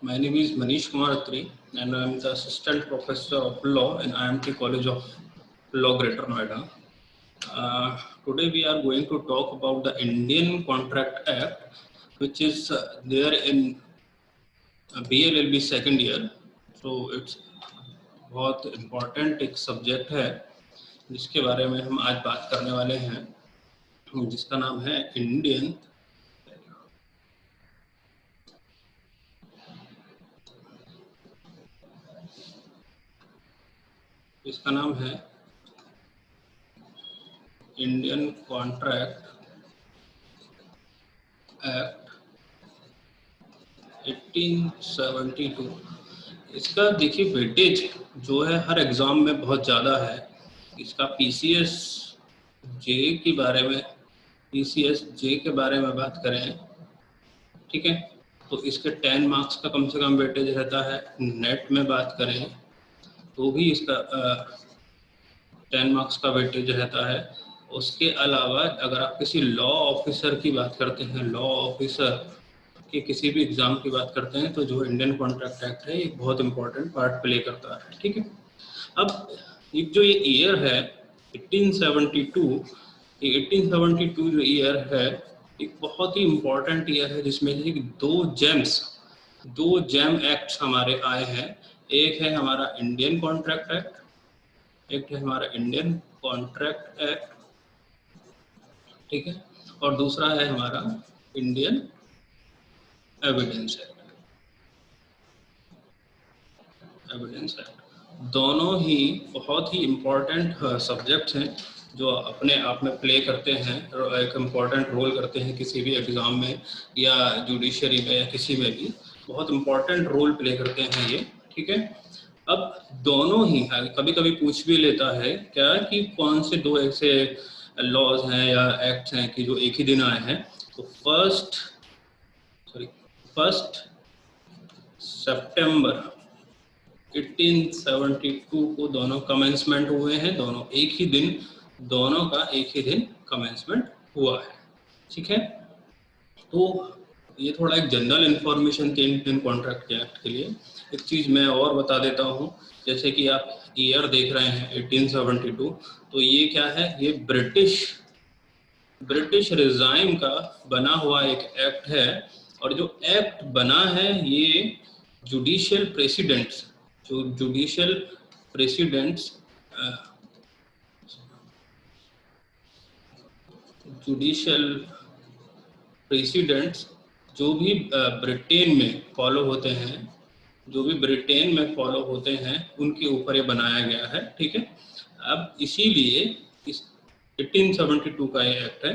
My name is Manish Kumar Atri, and I am the Assistant Professor of Law in IMT College of Law, Greater Noida. Today we are going to talk about the Indian Contract Act, which is there in BLLB second year. So it's बहुत important एक subject है जिसके बारे में हम आज बात करने वाले हैं, जिसका नाम है इंडियन इंडियन कॉन्ट्रैक्ट एक्ट 1872। इसका देखिए वेटेज जो है हर एग्जाम में बहुत ज़्यादा है। इसका पीसीएस जे के बारे में बात करें, ठीक है, तो इसके 10 मार्क्स का कम से कम वेटेज रहता है। नेट में बात करें तो भी इसका 10 मार्क्स का वेटेज रहता है। उसके अलावा अगर आप किसी लॉ ऑफिसर की बात करते हैं, लॉ ऑफिसर के किसी भी एग्जाम की बात करते हैं, तो जो इंडियन कॉन्ट्रैक्ट एक्ट है एक बहुत इंपॉर्टेंट पार्ट प्ले करता है, ठीक है। अब एक जो ये ईयर है 1872, ये 1872 जो ईयर है एक बहुत ही इम्पोर्टेंट ईयर है, जिसमें दो जेम एक्ट्स हमारे आए हैं। एक है हमारा इंडियन कॉन्ट्रैक्ट एक्ट, एक है हमारा इंडियन कॉन्ट्रैक्ट एक्ट, ठीक है, और दूसरा है हमारा इंडियन एविडेंस एक्ट। दोनों ही बहुत ही इम्पोर्टेंट सब्जेक्ट्स हैं जो अपने आप में प्ले करते हैं, एक इम्पोर्टेंट रोल करते हैं किसी भी एग्ज़ाम में या जुडिशरी में या किसी में भी बहुत इम्पोर्टेंट रोल प्ले करते हैं ये, ठीक है। अब दोनों ही कभी कभी पूछ भी लेता है क्या कि कौन से दो ऐसे लॉज हैं या एक्ट्स हैं कि जो एक ही दिन आए हैं। तो फर्स्ट सितंबर 1872 को दोनों कमेंसमेंट हुए हैं, दोनों एक ही दिन कमेंसमेंट हुआ है, ठीक है। तो ये थोड़ा एक जनरल इंफॉर्मेशन थी इंडियन कॉन्ट्रैक्ट एक्ट के लिए। एक चीज़ मैं और बता देता हूँ, जैसे कि आप ईयर देख रहे हैं 1872, तो ये क्या है, ये ब्रिटिश रिजाइम का बना हुआ एक एक्ट है। और जो एक्ट बना है ये जुडिशियल प्रेसिडेंट्स जो भी ब्रिटेन में फॉलो होते हैं उनके ऊपर ये बनाया गया है, ठीक है। अब इसीलिए इस 1872 का ये एक्ट है,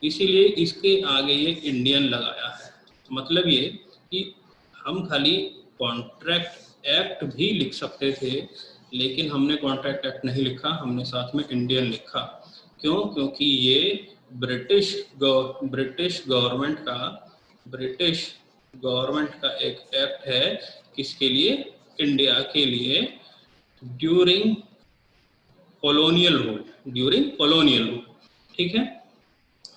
इसीलिए इसके आगे ये इंडियन लगाया है। मतलब ये कि हम खाली कॉन्ट्रैक्ट एक्ट भी लिख सकते थे, लेकिन हमने कॉन्ट्रैक्ट एक्ट नहीं लिखा, हमने साथ में इंडियन लिखा। क्यों? क्योंकि ये ब्रिटिश गवर्नमेंट का एक एक्ट है, किसके लिए? इंडिया के लिए, ड्यूरिंग कॉलोनियल रूल, ठीक है।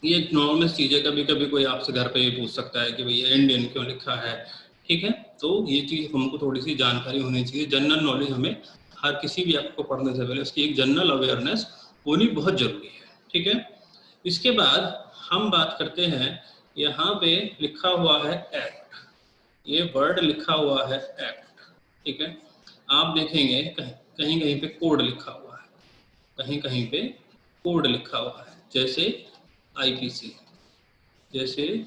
ये एक नॉर्मल चीज़ है, कभी कभी कोई आपसे घर पे ये पूछ सकता है कि भैया इंडियन क्यों लिखा है, ठीक है। तो ये चीज़ हमको थोड़ी सी जानकारी होनी चाहिए, जनरल नॉलेज हमें हर किसी भी एक्ट को पढ़ने से पहले उसकी एक जनरल अवेयरनेस होनी बहुत जरूरी है, ठीक है। इसके बाद हम बात करते हैं, यहाँ पे लिखा हुआ है एक्ट, ये वर्ड लिखा हुआ है एक्ट, ठीक है। आप देखेंगे कहीं कहीं पे कोड लिखा हुआ है, कहीं पे कोड लिखा हुआ है, जैसे आईपीसी, जैसे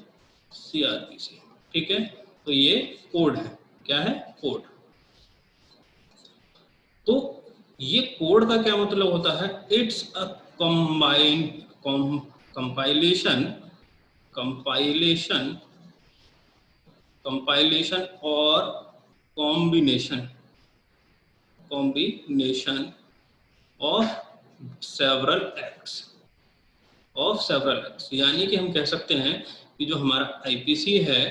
सीआरपीसी, ठीक है। तो ये कोड है, क्या है? कोड। तो ये कोड का क्या मतलब होता है? इट्स अ compilation और combination of several acts, यानी कि हम कह सकते हैं कि जो हमारा आईपीसी है,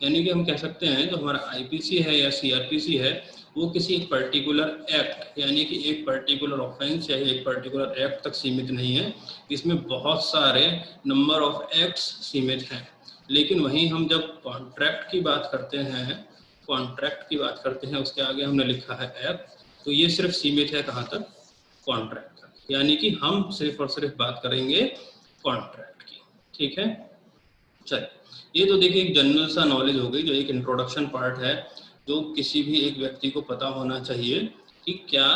यानी कि हम कह सकते हैं जो हमारा आईपीसी है या सीआरपीसी है वो किसी एक पर्टिकुलर एक्ट यानी कि एक पर्टिकुलर ऑफेंस या एक पर्टिकुलर एक्ट तक सीमित नहीं है, इसमें बहुत सारे नंबर ऑफ एक्ट्स सीमित हैं। लेकिन वहीं हम जब कॉन्ट्रैक्ट की बात करते हैं, कॉन्ट्रैक्ट की बात करते हैं उसके आगे हमने लिखा है एक्ट, तो ये सिर्फ सीमित है कहाँ तक? कॉन्ट्रैक्ट तक। यानी कि हम सिर्फ और सिर्फ बात करेंगे कॉन्ट्रैक्ट की। ठीक है, चलिए ये तो देखिए एक जनरल सा नॉलेज हो गई, जो एक इंट्रोडक्शन पार्ट है जो किसी भी एक व्यक्ति को पता होना चाहिए कि क्या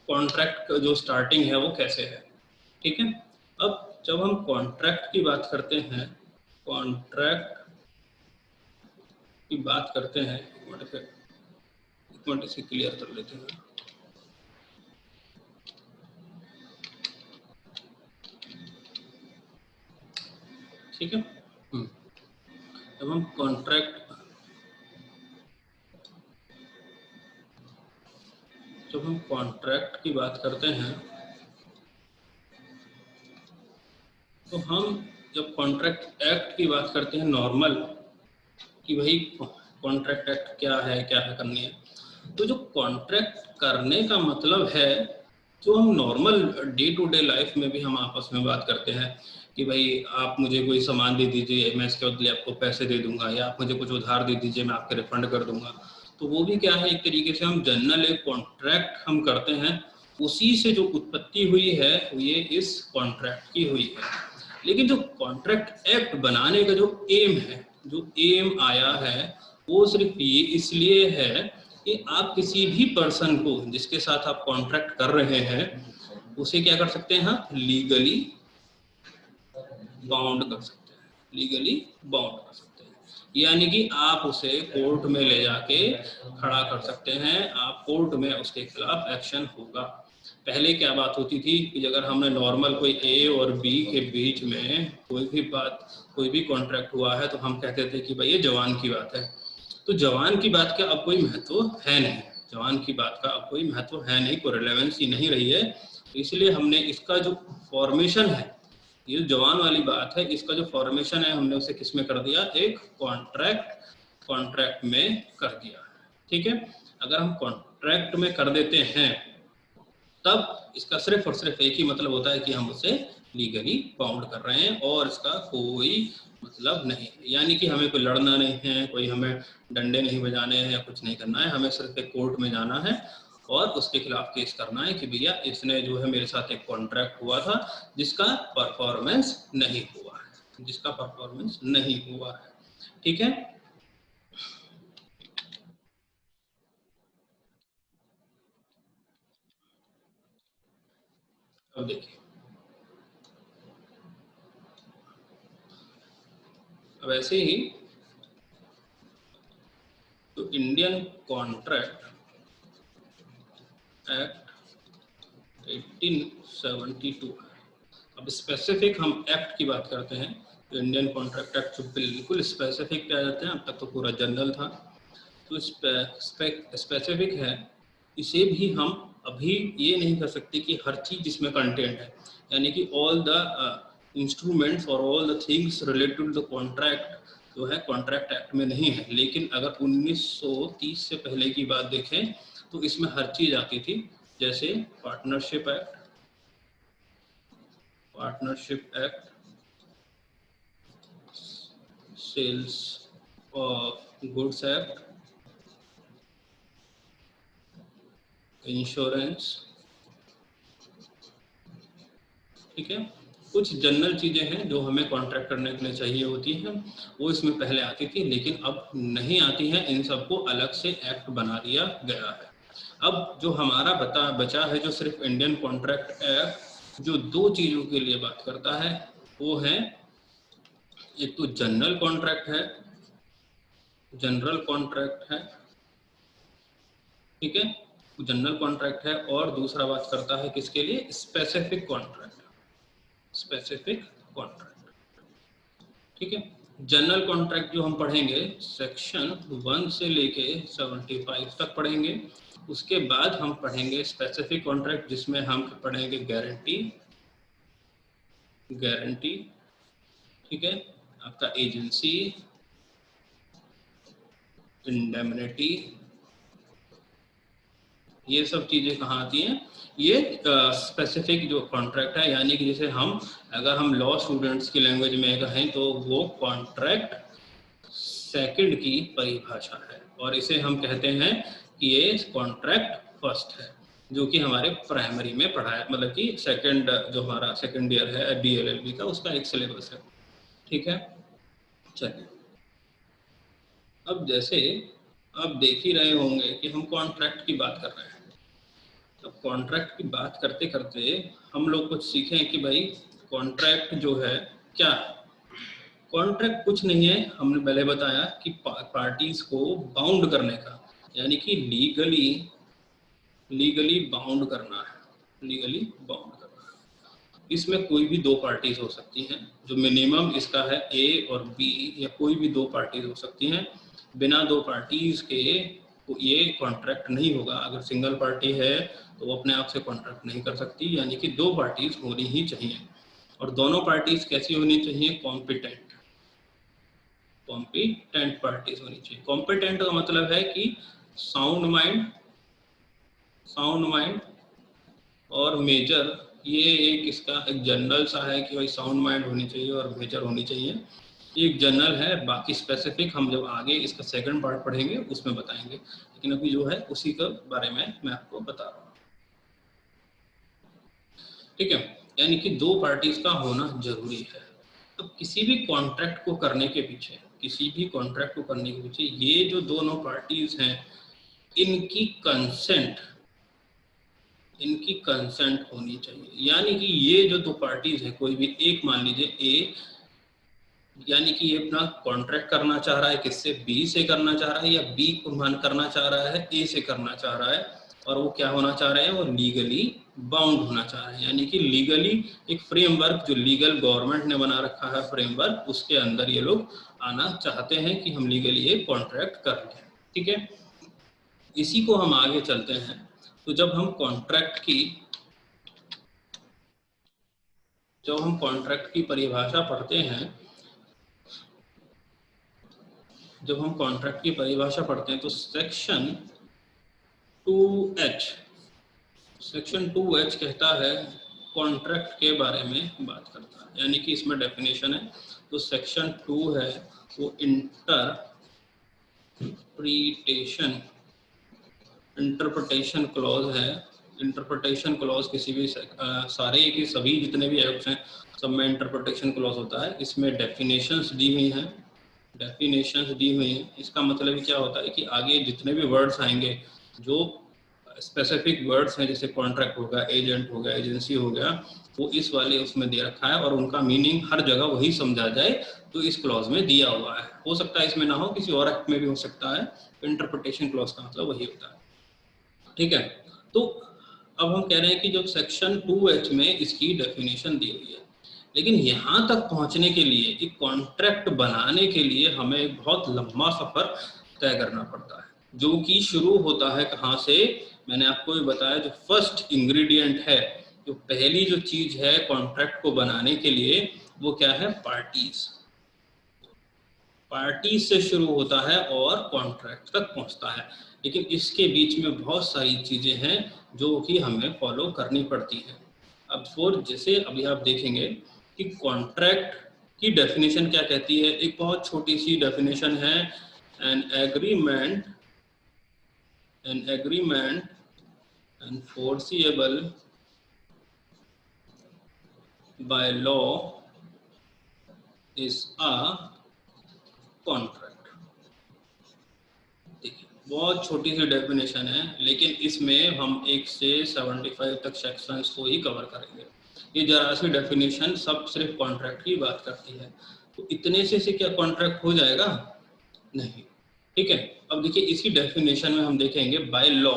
कॉन्ट्रैक्ट का जो स्टार्टिंग है वो कैसे है। ठीक है, अब जब हम कॉन्ट्रैक्ट की बात करते हैं, कॉन्ट्रैक्ट की बात करते हैं, एक मिनट इसे क्लियर कर लेते हैं। ठीक है, जब हम कॉन्ट्रैक्ट की बात करते हैं तो हम जब कॉन्ट्रैक्ट एक्ट की बात करते हैं नॉर्मल कि भाई कॉन्ट्रैक्ट एक्ट क्या है करनी है, तो जो कॉन्ट्रैक्ट करने का मतलब है जो हम normal day to day life में भी हम आपस में बात करते हैं कि भाई आप मुझे कोई सामान दे दीजिए, मैं इसके बदले आपको पैसे दे दूंगा, या आप मुझे कुछ उधार दे दीजिए, मैं आपके रिफंड कर दूंगा। तो वो भी क्या है, एक तरीके से हम जनरल एक कॉन्ट्रैक्ट हम करते हैं, उसी से जो उत्पत्ति हुई है ये इस कॉन्ट्रैक्ट की हुई है। लेकिन जो कॉन्ट्रैक्ट एक्ट बनाने का जो एम है, जो एम आया है, वो सिर्फ ये इसलिए है कि आप किसी भी पर्सन को जिसके साथ आप कॉन्ट्रैक्ट कर रहे हैं उसे क्या कर सकते हैं, लीगली बाउंड कर सकते हैं, लीगली बाउंड कर सकते हैं। यानी कि आप उसे कोर्ट में ले जाके खड़ा कर सकते हैं, आप कोर्ट में उसके खिलाफ एक्शन होगा। पहले क्या बात होती थी कि अगर हमने नॉर्मल कोई ए और बी के बीच में कोई भी कॉन्ट्रैक्ट हुआ है तो हम कहते थे कि भाई ये जवान की बात है। तो जवान की बात का अब कोई महत्व है नहीं, जवान की बात का अब कोई महत्व है नहीं, कोई रिलेवेंसी नहीं रही है। तो इसलिए हमने इसका जो फॉर्मेशन है, ये जवान वाली बात है, इसका जो फॉर्मेशन है हमने उसे किस में कर दिया, एक कॉन्ट्रैक्ट में कर दिया। ठीक है, अगर हम कॉन्ट्रैक्ट में कर देते हैं तब इसका सिर्फ और सिर्फ एक ही मतलब होता है कि हम उसे लीगली बाउंड कर रहे हैं और इसका कोई मतलब नहीं, यानी कि हमें कोई लड़ना नहीं है, कोई हमें डंडे नहीं बजाने हैं या कुछ नहीं करना है, हमें सिर्फ एक कोर्ट में जाना है और उसके खिलाफ केस करना है कि भैया इसने जो है मेरे साथ एक कॉन्ट्रैक्ट हुआ था जिसका परफॉर्मेंस नहीं हुआ है, जिसका परफॉर्मेंस नहीं हुआ है। ठीक है, अब देखिए, अब ऐसे ही तो इंडियन कॉन्ट्रैक्ट एक्ट 1872। अब स्पेसिफिक हम एक्ट की बात करते हैं तो इंडियन कॉन्ट्रैक्ट एक्ट जो बिल्कुल स्पेसिफिक क्या जाते हैं, अब तक तो पूरा जनरल था, तो स्पेसिफिक है। इसे भी हम अभी ये नहीं कर सकते कि हर चीज इसमें कंटेंट है, यानी कि ऑल द इंस्ट्रूमेंट्स और all the things related to the contract जो है कॉन्ट्रैक्ट एक्ट में नहीं है। लेकिन अगर 1930 से पहले की बात देखें तो इसमें हर चीज आती थी, जैसे partnership act, sales of goods act, insurance. ठीक है, कुछ जनरल चीजें हैं जो हमें कॉन्ट्रैक्ट करने के लिए चाहिए होती हैं, वो इसमें पहले आती थी लेकिन अब नहीं आती हैं, इन सबको अलग से एक्ट बना दिया गया है। अब जो हमारा बचा है जो सिर्फ इंडियन कॉन्ट्रैक्ट एक्ट जो दो चीजों के लिए बात करता है वो है, एक तो जनरल कॉन्ट्रैक्ट है, ठीक है, जनरल कॉन्ट्रैक्ट है, और दूसरा बात करता है किसके लिए, स्पेसिफिक कॉन्ट्रैक्ट, स्पेसिफिक कॉन्ट्रैक्ट। ठीक है, जनरल कॉन्ट्रैक्ट जो हम पढ़ेंगे सेक्शन 1 से लेके 75 तक पढ़ेंगे, उसके बाद हम पढ़ेंगे स्पेसिफिक कॉन्ट्रैक्ट जिसमें हम पढ़ेंगे गारंटी, ठीक है, आपका एजेंसी, इंडेमनिटी, ये सब चीजें कहाँ आती हैं? ये स्पेसिफिक जो कॉन्ट्रैक्ट है, यानी कि जैसे हम अगर हम लॉ स्टूडेंट्स की लैंग्वेज में कहें तो वो कॉन्ट्रैक्ट सेकंड की परिभाषा है, और इसे हम कहते हैं कि ये कॉन्ट्रैक्ट फर्स्ट है, जो कि हमारे प्राइमरी में पढ़ाया, मतलब कि सेकंड जो हमारा सेकंड ईयर है DLLB का, उसका एक सिलेबस है। ठीक है, चलिए अब जैसे आप देख ही रहे होंगे कि हम कॉन्ट्रैक्ट की बात कर रहे हैं। अब कॉन्ट्रैक्ट की बात करते करते हम लोग कुछ सीखें कि भाई कॉन्ट्रैक्ट जो है क्या है। कॉन्ट्रैक्ट कुछ नहीं है, हमने पहले बताया कि पार्टीज को बाउंड करने का, यानी कि लीगली बाउंड करना है, लीगली बाउंड करना है। इसमें कोई भी दो पार्टीज हो सकती हैं, जो मिनिमम इसका है A और B, या कोई भी दो पार्टीज हो सकती हैं। बिना दो पार्टीज के ये कॉन्ट्रैक्ट नहीं होगा। अगर सिंगल पार्टी है तो वो अपने आप से कॉन्ट्रैक्ट नहीं कर सकती, यानी कि दो पार्टीज होनी ही चाहिए। और दोनों पार्टीज कैसी होनी चाहिए? कॉम्पिटेंट पार्टीज होनी चाहिए। कॉम्पिटेंट का मतलब है कि साउंड माइंड और मेजर, ये एक इसका एक जनरल सा है कि भाई साउंड माइंड होनी चाहिए और मेजर होनी चाहिए, एक जनरल है। बाकी स्पेसिफिक हम जब आगे इसका सेकंड पार्ट पढ़ेंगे उसमें बताएंगे, लेकिन अभी जो है उसी के बारे में मैं आपको बता रहा हूँ। ठीक है, यानी कि दो पार्टीज का होना जरूरी है। अब किसी भी कॉन्ट्रैक्ट को करने के पीछे ये जो दोनों पार्टीज हैं, इनकी कंसेंट होनी चाहिए। यानी कि ये जो दो पार्टीज है, कोई भी एक, मान लीजिए A, यानी कि ये अपना कॉन्ट्रैक्ट करना चाह रहा है किससे? B से करना चाह रहा है, या B को करना चाह रहा है A से करना चाह रहा है, और वो क्या होना चाह रहे हैं? वो लीगली बाउंड होना चाह रहे हैं। यानी कि लीगली एक फ्रेमवर्क, जो लीगल गवर्नमेंट ने बना रखा है फ्रेमवर्क, उसके अंदर ये लोग आना चाहते हैं कि हम लीगली ये कॉन्ट्रैक्ट कर लें। ठीक है, इसी को हम आगे चलते हैं। तो जब हम कॉन्ट्रैक्ट की परिभाषा पढ़ते हैं, तो सेक्शन 2H कहता है, कॉन्ट्रैक्ट के बारे में बात करता है, यानी कि इसमें डेफिनेशन है। तो सेक्शन 2 है वो इंटरप्रिटेशन क्लॉज है। इंटरप्रिटेशन क्लॉज किसी भी सभी जितने भी एक्ट्स हैं सब में इंटरप्रिटेशन क्लॉज होता है। इसमें डेफिनेशंस दी हुई हैं। इसका मतलब क्या होता है कि आगे जितने भी वर्ड्स आएंगे, जो स्पेसिफिक वर्ड्स हैं, जैसे कॉन्ट्रैक्ट हो गया, एजेंट हो गया, एजेंसी हो गया, वो इस वाले उसमें दे रखा है, और उनका मीनिंग हर जगह वही समझा जाए तो इस क्लॉज में दिया हुआ है। हो सकता है इसमें ना हो, किसी और एक्ट में भी हो सकता है। इंटरप्रिटेशन क्लॉज का मतलब वही होता है। ठीक है, तो अब हम कह रहे हैं कि जो सेक्शन 2H में इसकी डेफिनेशन दी हुई है, लेकिन यहाँ तक पहुँचने के लिए, एक कॉन्ट्रैक्ट बनाने के लिए हमें एक बहुत लंबा सफर तय करना पड़ता है, जो कि शुरू होता है कहाँ से? मैंने आपको ये बताया, जो फर्स्ट इंग्रेडिएंट है, जो पहली जो चीज है कॉन्ट्रैक्ट को बनाने के लिए, वो क्या है? पार्टीज से शुरू होता है और कॉन्ट्रैक्ट तक पहुंचता है। लेकिन इसके बीच में बहुत सारी चीजें हैं जो कि हमें फॉलो करनी पड़ती है। अब जैसे अभी आप देखेंगे कि कॉन्ट्रैक्ट की डेफिनेशन क्या कहती है। एक बहुत छोटी सी डेफिनेशन है, an agreement enforceable by law is a contract। देखिए, बहुत छोटी सी डेफिनेशन है, लेकिन इसमें हम 1 से 75 तक सेक्शंस को ही कवर करेंगे। ये जरा सी डेफिनेशन सब सिर्फ कॉन्ट्रैक्ट की बात करती है, तो इतने से क्या कॉन्ट्रैक्ट हो जाएगा? नहीं। ठीक है, अब देखिए इसी डेफिनेशन में हम देखेंगे बाय लॉ,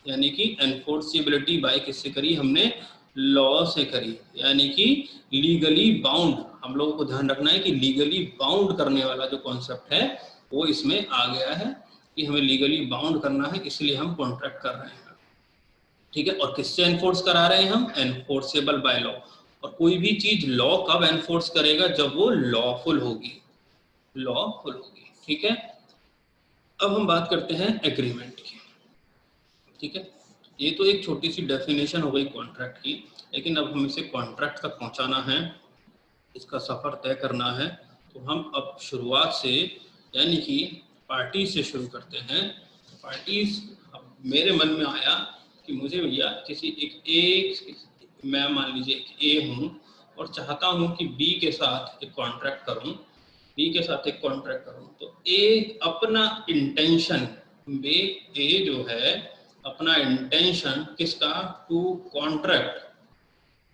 यानी कि एनफोर्सिबिलिटी बाय किससे करी हमने? लॉ से करी। यानी कि लीगली बाउंड, हम लोगों को ध्यान रखना है कि लीगली बाउंड करने वाला जो कॉन्सेप्ट है वो इसमें आ गया है, कि हमें लीगली बाउंड करना है, इसलिए हम कॉन्ट्रैक्ट कर रहे हैं। ठीक है, और किससे एनफोर्स करा रहे हैं हम? Enforceable by law. और कोई भी चीज लॉ कब एनफोर्स करेगा? जब वो लॉफुल होगी। ठीक है, अब हम बात करते हैं एग्रीमेंट की, ठीक है। ये तो एक छोटी सी डेफिनेशन हो गई कॉन्ट्रैक्ट की, लेकिन अब हम इसे कॉन्ट्रैक्ट तक पहुंचाना है, इसका सफर तय करना है। तो हम अब शुरुआत से यानी कि पार्टी से शुरू करते हैं। पार्टीज, अब मेरे मन में आया कि मुझे भैया किसी एक मैं मान लीजिए एक ए हूँ और चाहता हूँ कि बी के साथ एक कॉन्ट्रैक्ट करूँ, बी के साथ एक कॉन्ट्रैक्ट करूँ। तो ए अपना इंटेंशन, ए जो है अपना इंटेंशन किसका, टू कॉन्ट्रैक्ट,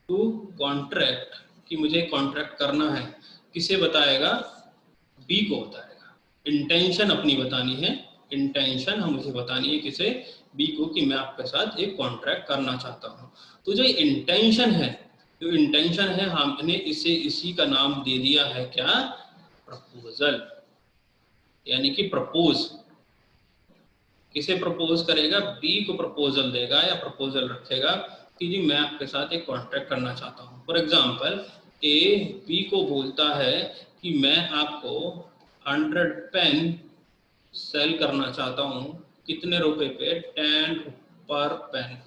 टू कॉन्ट्रैक्ट कि मुझे कॉन्ट्रैक्ट करना है, किसे बताएगा, बी को बताएगा। इंटेंशन अपनी बतानी है, इंटेंशन हम मुझे बतानी है किसे, बी को, कि मैं आपके साथ एक कॉन्ट्रैक्ट करना चाहता हूँ। तो जो इंटेंशन है, जो इंटेंशन है, हमने इसे इसी का नाम दे दिया है क्या, प्रपोजल। यानी कि प्रपोज, किसे प्रपोज करेगा, बी को प्रपोजल देगा या प्रपोजल रखेगा कि जी मैं आपके साथ एक कॉन्ट्रैक्ट करना चाहता हूँ। फॉर एग्जाम्पल ए बी को बोलता है कि मैं आपको 100 पेन सेल करना चाहता हूँ, कितने रुपए पे, 10 पर पेन,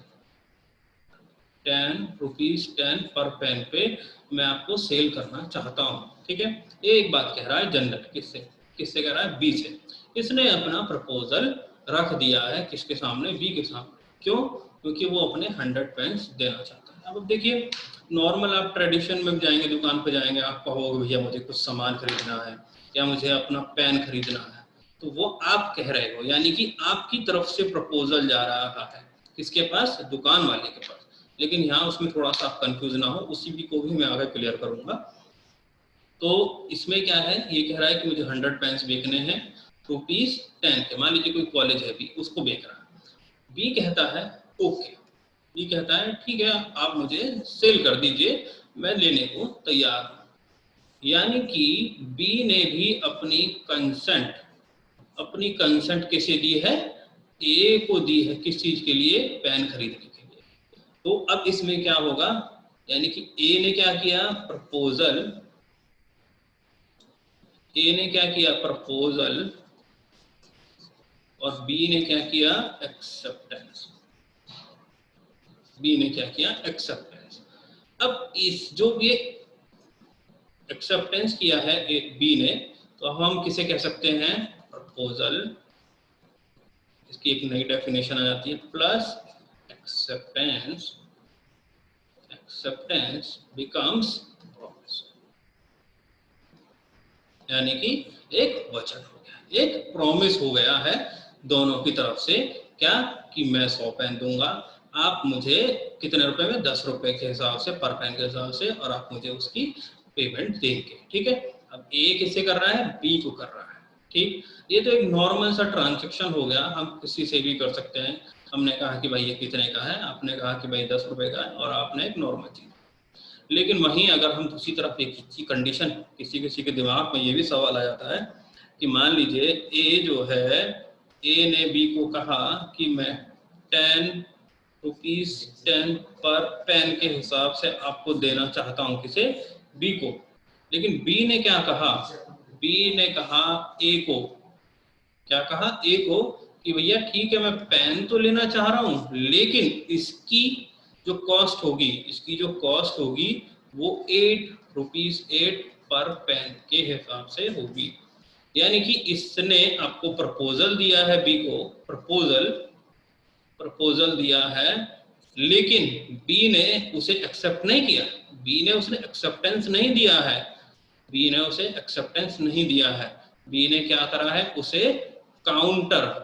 10 रुपीज 10 पर पेन पे मैं आपको सेल करना चाहता हूँ, ठीक है। ये एक बात कह रहा है जनरल, किससे किससे कह रहा है, बी से। इसने अपना प्रपोजल रख दिया है किसके सामने, बी के सामने। क्यों, क्योंकि वो अपने 100 पेन्स देना चाहता है। अब देखिए नॉर्मल आप ट्रेडिशन में जाएंगे, दुकान पे जाएंगे, आप कहोगे भैया मुझे कुछ सामान खरीदना है या मुझे अपना पेन खरीदना है, तो वो आप कह रहे हो, यानी कि आपकी तरफ से प्रपोजल जा रहा है किसके पास, दुकान वाले के पास। लेकिन यहाँ उसमें थोड़ा सा आप कंफ्यूज ना हो, उसी भी को भी मैं आगे क्लियर करूंगा। तो इसमें क्या है, ये कह रहा है कि मुझे 100 पेन्स बेचने हैं ₹10 के, मान लीजिए कोई कॉलेज है बी, उसको बेच रहा है। बी कहता है ओके, बी कहता है ठीक है आप मुझे सेल कर दीजिए, मैं लेने को तैयार हूँ। यानी कि बी ने भी अपनी कंसेंट किसे दी है, ए को दी है, किस चीज के लिए, पेन खरीदने के लिए। तो अब इसमें क्या होगा, यानी कि ए ने क्या किया, प्रपोजल, ए ने क्या किया, प्रपोजल, और बी ने क्या किया, एक्सेप्टेंस, बी ने क्या किया, एक्सेप्टेंस। अब इस जो ये एक्सेप्टेंस किया है बी ने, तो हम किसे कह सकते हैं, प्रपोजल, इसकी एक नई डेफिनेशन आ जाती है, plus acceptance, acceptance becomes promise. यानी कि एक वचन हो गया, एक प्रॉमिस हो गया है दोनों की तरफ से, क्या, कि मैं 100 पेन दूंगा, आप मुझे कितने रुपए में, 10 रुपए के हिसाब से, पर पेन के हिसाब से, और आप मुझे उसकी पेमेंट देंगे, ठीक है। अब ए किसे कर रहा है, बी को कर रहा है, ठीक। ये तो एक नॉर्मल सा ट्रांजेक्शन हो गया, हम किसी से भी कर सकते हैं। हमने कहा कि भाई ये कितने का है, आपने कहा कि भाई 10 रुपए का है, और आपने एक नॉर्मल चीज। लेकिन वहीं अगर हम दूसरी तरफ एक कंडीशन, किसी किसी के दिमाग में ये भी सवाल आ जाता है कि मान लीजिए ए जो है, ए ने बी को कहा कि मैं 10 रुपीज 10 पर पेन के हिसाब से आपको देना चाहता हूं, किसे, बी को। लेकिन बी ने क्या कहा, बी ने कहा ए को, क्या कहा, ए को, कि भैया ठीक है मैं पेन तो लेना चाह रहा हूं, लेकिन इसकी जो कॉस्ट होगी, इसकी जो कॉस्ट होगी वो 8 रुपीज 8 पर पेन के हिसाब से होगी। यानी कि इसने आपको प्रपोजल दिया है, बी को प्रपोजल दिया है, लेकिन बी ने उसे एक्सेप्ट नहीं किया, बी ने उसे एक्सेप्टेंस नहीं दिया है, बी ने उसे एक्सेप्टेंस नहीं दिया है। बी ने क्या करा है, उसे काउंटर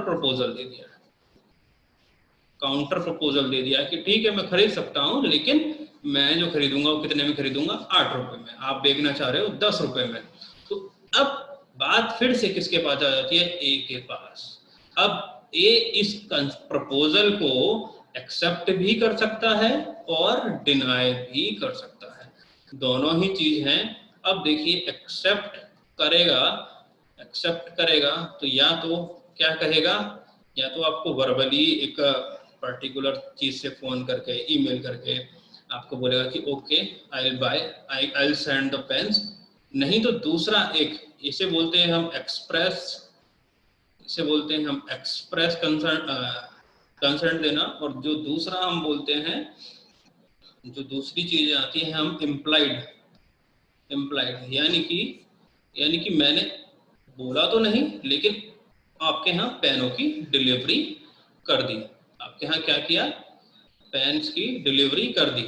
प्रपोजल दे दिया, काउंटर प्रपोजल दे दिया कि ठीक है मैं खरीद सकता हूं, लेकिन मैं जो खरीदूंगा वो कितने में खरीदूंगा, 8 रुपए में, आप बेचना चाह रहे हो 10 रुपए में। तो अब बात फिर से किसके पास आ जाती है, ए के पास। अब ए इस प्रपोजल को एक्सेप्ट भी कर सकता है और डिनाई भी कर सकता है, दोनों ही चीज हैं। अब देखिए एक्सेप्ट करेगा तो या तो क्या कहेगा, या तो आपको वर्बली एक पर्टिकुलर चीज से फोन करके, ईमेल करके आपको बोलेगा कि okay I will send the pens, नहीं तो दूसरा एक, इसे बोलते हैं हम एक्सप्रेस, इसे बोलते हैं हम एक्सप्रेस कंसर्न देना, और जो दूसरा हम बोलते हैं, जो दूसरी चीज आती है हम इम्प्लाइड, यानी कि मैंने बोला तो नहीं लेकिन आपके यहाँ पेनों की डिलीवरी कर दी। आपके यहाँ क्या किया, पेन्स की डिलीवरी कर दी।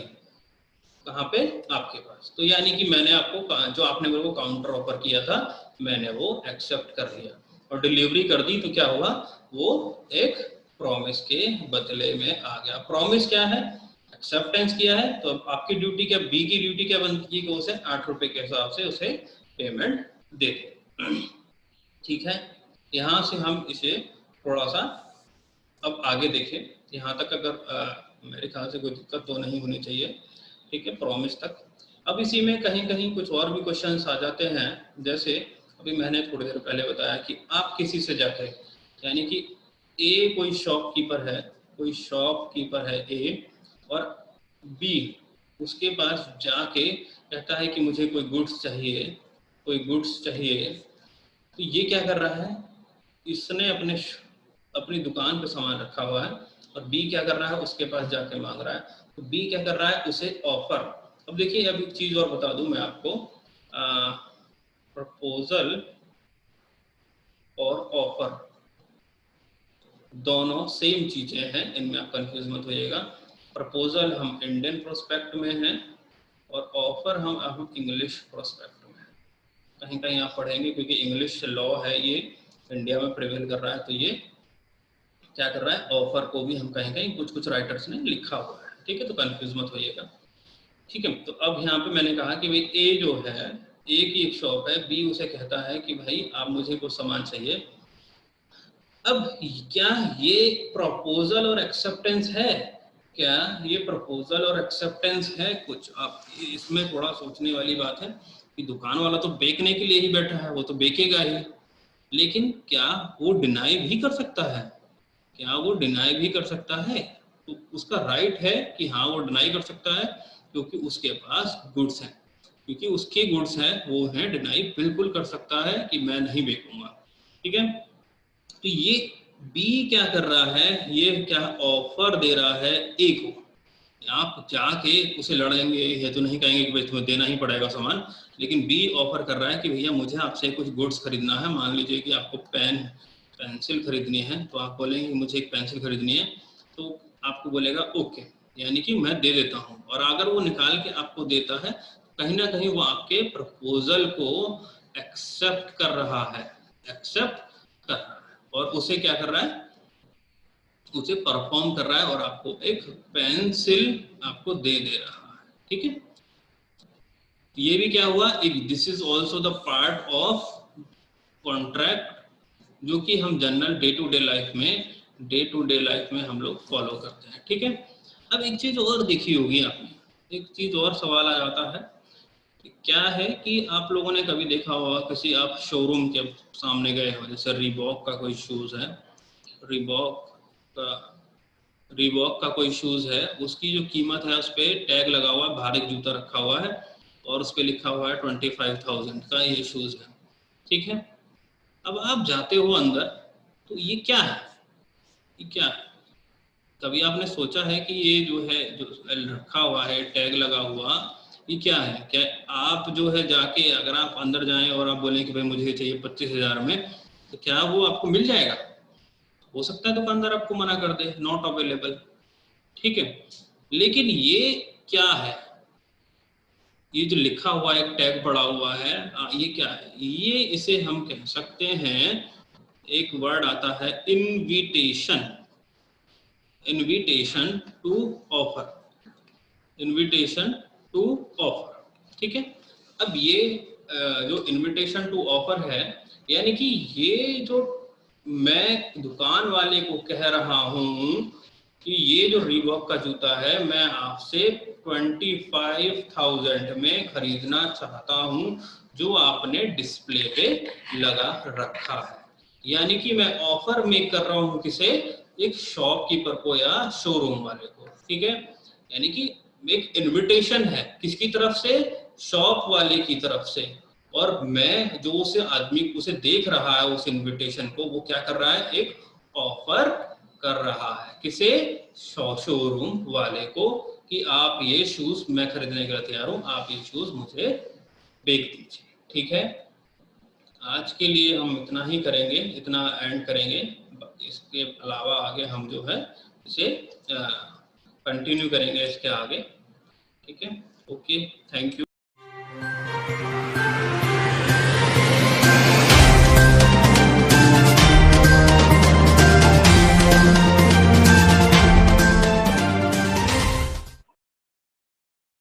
कहाँ पे, आपके पास। तो यानी कि मैंने आपको, जो आपने मेरे को काउंटर ऑफर किया था, मैंने वो एक्सेप्ट कर लिया और डिलीवरी कर दी। तो क्या हुआ, वो एक प्रॉमिस के बदले में आ गया। प्रॉमिस क्या है, एक्सेप्टेंस किया है। तो अब आपकी ड्यूटी क्या, बी की ड्यूटी क्या बनती है कि उसे 8 रुपए के हिसाब से उसे पेमेंट दे दे। ठीक है, यहाँ से हम इसे थोड़ा सा अब आगे देखें। यहाँ तक अगर मेरे ख्याल से कोई दिक्कत तो नहीं होनी चाहिए। ठीक है, प्रॉमिस तक। अब इसी में कहीं कहीं कुछ और भी क्वेश्चंस आ जाते हैं। जैसे अभी मैंने थोड़ी देर पहले बताया कि आप किसी से जाके, यानी कि ए कोई शॉपकीपर है ए, और बी उसके पास जाके कहता है कि मुझे कोई गुड्स चाहिए। तो ये क्या कर रहा है, इसने अपनी दुकान पे सामान रखा हुआ है और बी क्या कर रहा है, उसके पास जाके मांग रहा है। तो बी क्या कर रहा है, उसे ऑफर। अब देखिए, अब एक चीज और बता दूं मैं आपको, प्रपोजल और ऑफर दोनों सेम चीजें हैं, इनमें आप कंफ्यूज मत होइएगा। प्रपोजल हम इंडियन प्रोस्पेक्ट में हैं और ऑफर हम इंग्लिश प्रोस्पेक्ट में हैं। कहीं कहीं आप पढ़ेंगे, क्योंकि इंग्लिश लॉ है ये इंडिया में प्रिवेल कर रहा है, तो ये क्या कर रहा है, ऑफर को भी हम कहीं कुछ राइटर्स ने लिखा हुआ है। ठीक है, तो कंफ्यूज मत होइएगा। ठीक है, तो अब यहाँ पे मैंने कहा कि भाई ए जो है, ए की एक शॉप है, बी उसे कहता है कि भाई आप मुझे कुछ सामान चाहिए। अब क्या ये प्रपोजल और एक्सेप्टेंस है, क्या ये प्रपोजल और एक्सेप्टेंस है? कुछ आप इसमें थोड़ा सोचने वाली बात है कि दुकान वाला तो बेचने के लिए ही बैठा है, वो तो बेचेगा ही, लेकिन क्या वो डिनाई भी कर सकता है? तो उसका राइट है कि हाँ वो डिनाई कर सकता है, क्योंकि उसके पास गुड्स हैं, वो है, डिनाई बिल्कुल कर सकता है कि मैं नहीं बेचूंगा। ठीक है, तो ये बी क्या कर रहा है, ये क्या ऑफर दे रहा है ए को। आप जाके उसे लड़ेंगे, ये तो नहीं कहेंगे कि भाई तुम्हें देना ही पड़ेगा सामान, लेकिन बी ऑफर कर रहा है कि भैया मुझे आपसे कुछ गुड्स खरीदना है। मान लीजिए कि आपको पेंसिल खरीदनी है, तो आप बोलेंगे मुझे एक पेंसिल खरीदनी है, तो आपको बोलेगा ओके, यानी कि मैं दे देता हूँ। और अगर वो निकाल के आपको देता है, कहीं ना कहीं वो आपके प्रपोजल को एक्सेप्ट कर रहा है, और उसे क्या कर रहा है, उसे परफॉर्म कर रहा है और आपको एक पेंसिल आपको दे रहा है। ठीक है, ये भी क्या हुआ, एक this is also the part of contract, जो कि हम general day to day life में हम लोग फॉलो करते हैं। ठीक है, अब एक चीज और देखी होगी आपने, एक चीज और सवाल आ जाता है, क्या है कि आप लोगों ने कभी देखा होगा, किसी आप शोरूम के सामने गए हो, जैसे रीबॉक का कोई शूज है, रीबॉक का कोई शूज है, उसकी जो कीमत है उस पर टैग लगा हुआ है, बाहर एक जूता रखा हुआ है और उस पर लिखा हुआ है 25,000 का ये शूज है। ठीक है, अब आप जाते हो अंदर, तो ये क्या है, कभी आपने सोचा है कि ये जो है, जो रखा हुआ है टैग लगा हुआ, ये क्या है? क्या आप जो है जाके, अगर आप अंदर जाएं और आप बोलें कि भाई मुझे चाहिए 25,000 में, तो क्या वो आपको मिल जाएगा? हो सकता है दुकानदार आपको मना कर दे, नॉट अवेलेबल। ठीक है, लेकिन ये क्या है, ये जो लिखा हुआ एक टैग पड़ा हुआ है, ये क्या है? ये इसे हम कह सकते हैं, एक वर्ड आता है इनविटेशन टू ऑफर, ठीक है, अब ये जो इनविटेशन टू ऑफर है, यानी कि ये जो मैं दुकान वाले को कह रहा हूं कि ये जो रीबॉक का जूता है, मैं आपसे 25,000 में खरीदना चाहता हूं, जो आपने डिस्प्ले पे लगा रखा है। यानी कि मैं ऑफर मेक कर रहा हूं किसे, एक शॉपकीपर को या शोरूम वाले को। ठीक है, यानी कि एक इनविटेशन है, किसकी तरफ से? शॉप वाले की तरफ से, और मैं जो उसे आदमी उसे देख रहा है उस इनविटेशन को, वो क्या कर रहा है, एक ऑफर कर रहा है किसे, शोरूम वाले को, कि आप ये शूज, मैं खरीदने के लिए तैयार हूं, आप ये शूज मुझे बेच दीजिए। ठीक है, आज के लिए हम इतना ही करेंगे, इतना एंड करेंगे। इसके अलावा आगे हम जो है इसे कंटिन्यू करेंगे इसके आगे। ठीक है, ओके, थैंक यू।